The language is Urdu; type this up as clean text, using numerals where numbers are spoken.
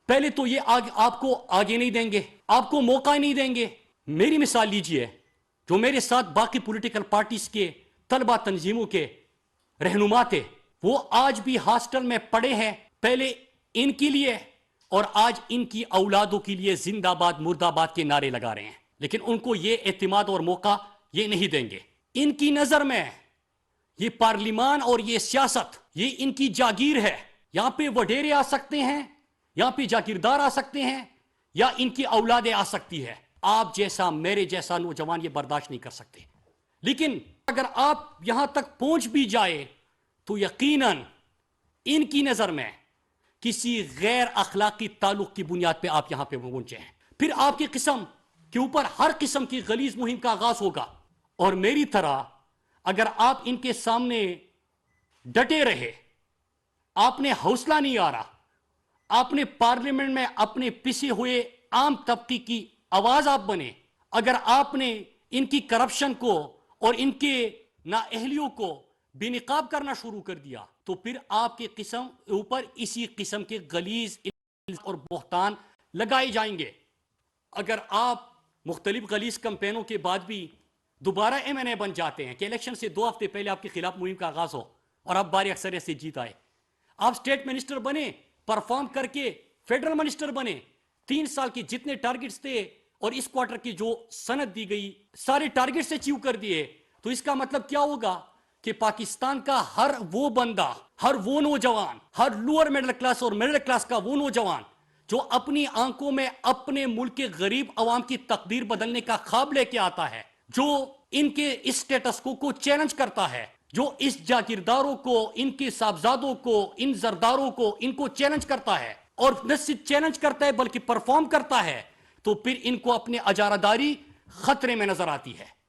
پہلے تو یہ آپ کو آگے نہیں دیں گے، آپ کو موقع نہیں دیں گے. میری مثال لیجئے، جو میرے ساتھ باقی پولیٹیکل پارٹیز کے طلبہ تنظیموں کے رہنما تھے، وہ آج بھی ہاسٹل میں پڑے ہیں، پہلے ان کے لیے اور آج ان کی اولادوں کے لیے زندہ باد مردہ باد کے نعرے لگا رہے ہیں، لیکن ان کو یہ اعتماد اور موقع یہ نہیں دیں گے. ان کی نظر میں یہ پارلیمان اور یہ سیاست یہ ان کی جاگیر ہے. یہاں پہ وڈیرے آ سکتے ہیں، یہاں پہ جاگیردار آ سکتے ہیں، یا ان کی اولادیں آ سکتی ہے. آپ جیسا میرے جیسا نوجوان یہ برداشت نہیں کر سکتے. لیکن اگر آپ یہاں تک پہنچ بھی جائے تو یقیناً ان کی نظر میں کسی غیر اخلاقی تعلق کی بنیاد پہ آپ یہاں پہ پہنچے ہیں. پھر آپ کی قسم کے اوپر ہر قسم کی غلیظ مہم کا آغاز ہوگا. اور میری طرح اگر آپ ان کے سامنے ڈٹے رہے، آپ نے حوصلہ نہیں آ رہا، آپ نے پارلیمنٹ میں اپنے پسے ہوئے عام طبقے کی آواز آپ بنے، اگر آپ نے ان کی کرپشن کو اور ان کے نااہلیوں کو بے نقاب کرنا شروع کر دیا، تو پھر آپ کے قسم اوپر اسی قسم کے غلیظ اور بہتان لگائے جائیں گے. اگر آپ مختلف غلیظ کمپینوں کے بعد بھی دوبارہ ایم این اے بن جاتے ہیں کہ الیکشن سے 2 ہفتے پہلے آپ کے خلاف مہم کا آغاز ہو اور آپ بھاری اکثریت سے جیت آئے، آپ اسٹیٹ منسٹر بنے، پرفارم کر کے فیڈرل منسٹر بنے، 3 سال کے جتنے ٹارگٹس تھے اور اس کوارٹر کی جو سند دی گئی سارے ٹارگٹس اچیو کر دیے، تو اس کا مطلب کیا ہوگا کہ پاکستان کا ہر وہ بندہ، ہر وہ نوجوان، ہر لوور مڈل کلاس اور مڈل کلاس کا وہ نوجوان جو اپنی آنکھوں میں اپنے ملک کے غریب عوام کی تقدیر بدلنے کا خواب لے کے آتا ہے، جو ان کے اس سٹیٹس کو چیلنج کرتا ہے، جو اس جاگیرداروں کو، ان کے صاحبزادوں کو، ان زرداروں کو، ان کو چیلنج کرتا ہے، اور نہ صرف چیلنج کرتا ہے بلکہ پرفارم کرتا ہے، تو پھر ان کو اپنے اجارہ داری خطرے میں نظر آتی ہے.